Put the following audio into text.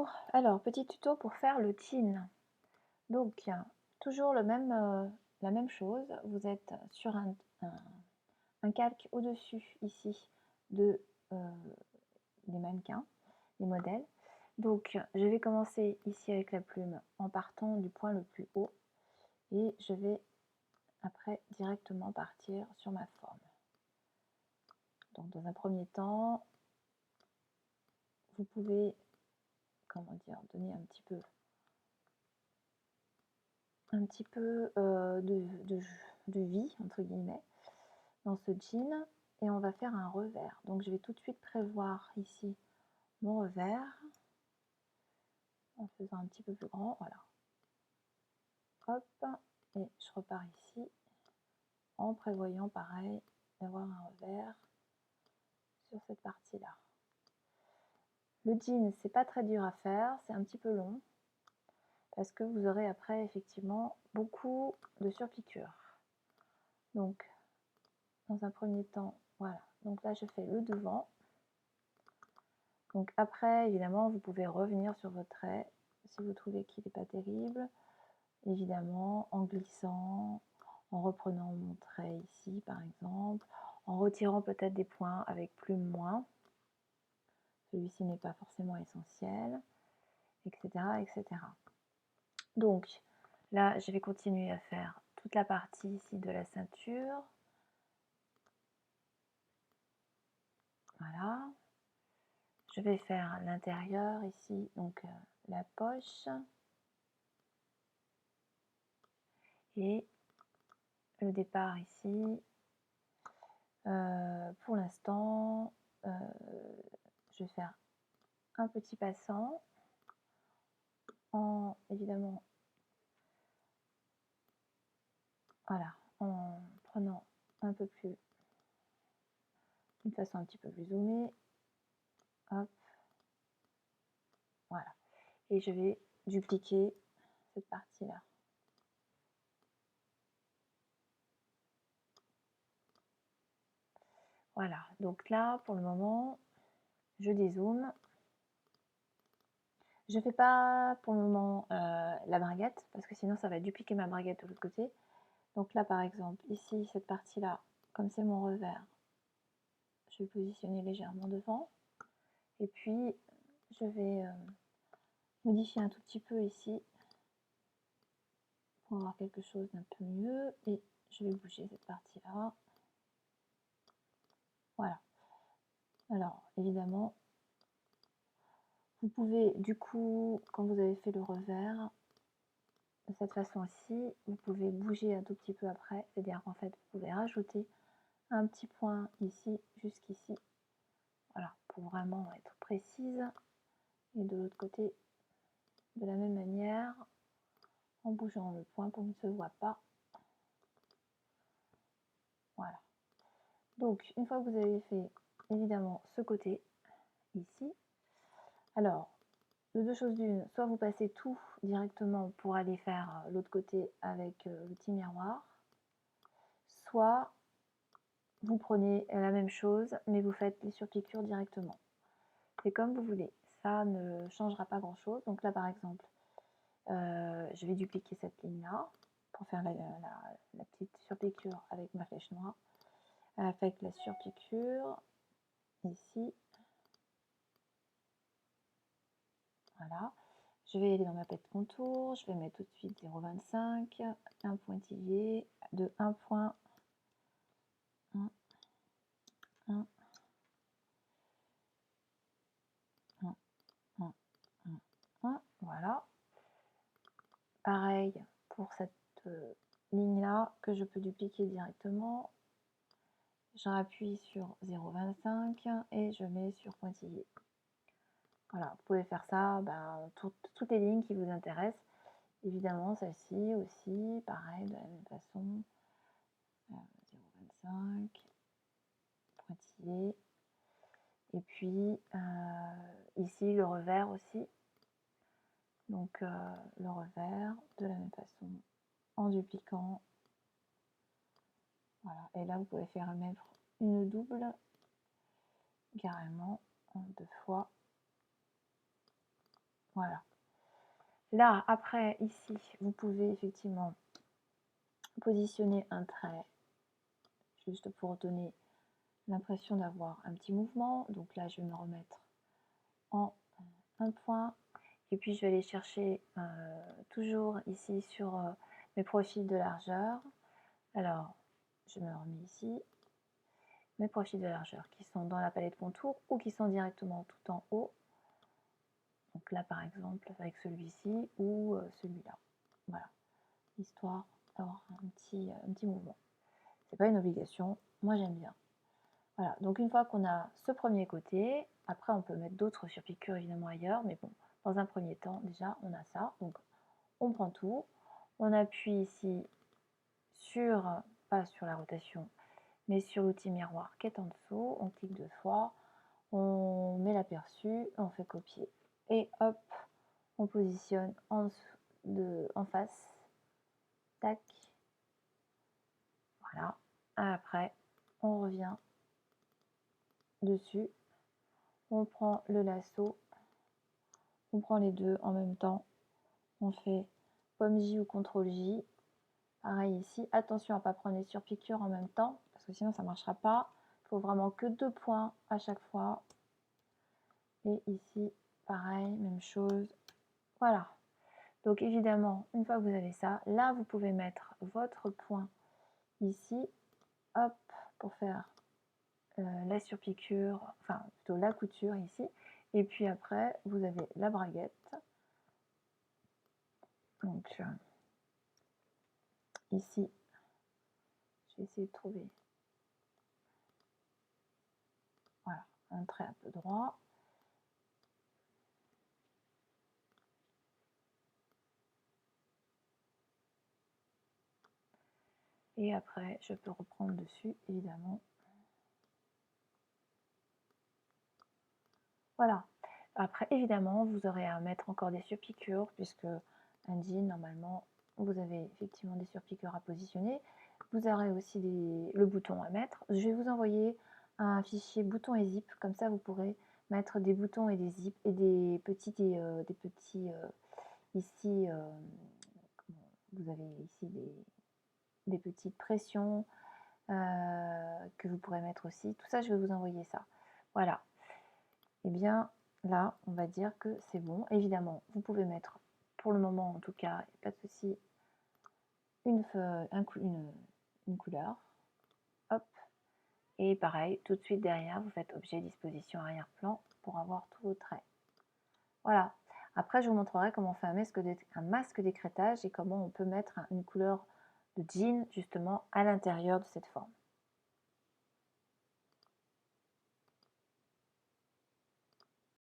Bonjour, alors petit tuto pour faire le jean. Donc toujours la même chose, vous êtes sur un calque au-dessus ici de, des mannequins, des modèles. Donc je vais commencer ici avec la plume en partant du point le plus haut et je vais après directement partir sur ma forme. Donc dans un premier temps, vous pouvez, comment dire, donner un petit peu de vie, entre guillemets, dans ce jean, et on va faire un revers. Donc je vais tout de suite prévoir ici mon revers, en faisant un petit peu plus grand, voilà. Hop, et je repars ici, en prévoyant pareil, d'avoir un revers sur cette partie-là. Le jean, c'est pas très dur à faire, c'est un petit peu long, parce que vous aurez après effectivement beaucoup de surpiqûres. Donc, dans un premier temps, voilà. Donc là, je fais le devant. Donc après, évidemment, vous pouvez revenir sur votre trait si vous trouvez qu'il n'est pas terrible. Évidemment, en glissant, en reprenant mon trait ici, par exemple, en retirant peut-être des points avec plume moins. Celui-ci n'est pas forcément essentiel, etc., etc. Donc là, je vais continuer à faire toute la partie ici de la ceinture. Voilà. Je vais faire l'intérieur ici, donc la poche. Et le départ ici. Pour l'instant, je vais faire un petit passant en évidemment, voilà, en prenant un peu plus, une façon un petit peu plus zoomée. Hop, voilà. Et je vais dupliquer cette partie-là. Voilà, donc là, pour le moment, je dézoome. Je ne fais pas pour le moment la braguette, parce que sinon ça va dupliquer ma braguette de l'autre côté. Donc là, par exemple, ici, cette partie-là, comme c'est mon revers, je vais positionner légèrement devant. Et puis, je vais modifier un tout petit peu ici pour avoir quelque chose d'un peu mieux. Et je vais bouger cette partie-là. Voilà. Alors, évidemment, vous pouvez, du coup, quand vous avez fait le revers, de cette façon-ci, vous pouvez bouger un tout petit peu après. C'est-à-dire qu'en fait, vous pouvez rajouter un petit point ici, jusqu'ici. Voilà, pour vraiment être précise. Et de l'autre côté, de la même manière, en bougeant le point pour qu'il ne se voit pas. Voilà. Donc, une fois que vous avez fait évidemment ce côté ici, alors, de deux choses d'une, soit vous passez tout directement pour aller faire l'autre côté avec le petit miroir, soit vous prenez la même chose, mais vous faites les surpiqûres directement. C'est comme vous voulez, ça ne changera pas grand-chose. Donc là, par exemple, je vais dupliquer cette ligne-là pour faire la petite surpiqûre avec ma flèche noire. Avec la surpiqûre ici. Voilà. Je vais aller dans ma pâte contour. Je vais mettre tout de suite 0,25, un pointillé de 1 point. 1, 1, 1, 1, 1, 1. Voilà. Pareil pour cette ligne-là que je peux dupliquer directement. Je rappuie sur 0,25 et je mets sur pointillé. Voilà, vous pouvez faire ça, toutes les lignes qui vous intéressent. Évidemment, celle-ci aussi, pareil, de la même façon. 0,25, pointillé. Et puis, ici, le revers aussi. Donc, le revers, de la même façon, en dupliquant. Voilà, et là, vous pouvez faire mettre une double, carrément, en 2 fois. Voilà. Là, après, ici, vous pouvez effectivement positionner un trait juste pour donner l'impression d'avoir un petit mouvement. Donc là, je vais me remettre en un point. Et puis, je vais aller chercher toujours ici sur mes profils de largeur. Alors, je me remets ici. Mes profils de largeur qui sont dans la palette contour ou qui sont directement tout en haut. Donc là, par exemple, avec celui-ci ou celui-là. Voilà, histoire d'avoir un petit mouvement. C'est pas une obligation, moi j'aime bien. Voilà, donc une fois qu'on a ce premier côté, après on peut mettre d'autres surpiqûres évidemment ailleurs, mais bon, dans un premier temps, déjà, on a ça. Donc, on prend tout, on appuie ici sur, pas sur la rotation, mais sur l'outil miroir qui est en dessous, on clique 2 fois, on met l'aperçu, on fait copier. Et hop, on positionne en face. Tac. Voilà. Après, on revient dessus. On prend le lasso. On prend les deux en même temps. On fait pomme J ou CTRL J. Pareil ici. Attention à ne pas prendre les surpiqûres en même temps, parce que sinon ça ne marchera pas. Il faut vraiment que 2 points à chaque fois. Et ici, pareil, même chose. Voilà. Donc évidemment, une fois que vous avez ça, là vous pouvez mettre votre point ici, hop, pour faire la surpiqûre, enfin plutôt la couture ici. Et puis après, vous avez la braguette. Donc ici, je vais essayer de trouver, voilà, un trait un peu droit. Et après, je peux reprendre dessus, évidemment. Voilà. Après, évidemment, vous aurez à mettre encore des surpiqûres, puisque un jean, normalement, vous avez effectivement des surpiqûres à positionner. Vous aurez aussi le bouton à mettre. Je vais vous envoyer un fichier bouton et zip, comme ça vous pourrez mettre des boutons et des zips et des petits ici, vous avez ici des petites pressions que vous pourrez mettre aussi. Tout ça, je vais vous envoyer ça. Voilà. Et bien là, on va dire que c'est bon. Évidemment, vous pouvez mettre, pour le moment en tout cas, pas de souci, une couleur. Hop. Et pareil, tout de suite derrière, vous faites objet, disposition, arrière-plan pour avoir tous vos traits. Voilà. Après, je vous montrerai comment on fait un masque d'écrêtage et comment on peut mettre une couleur de jean justement à l'intérieur de cette forme.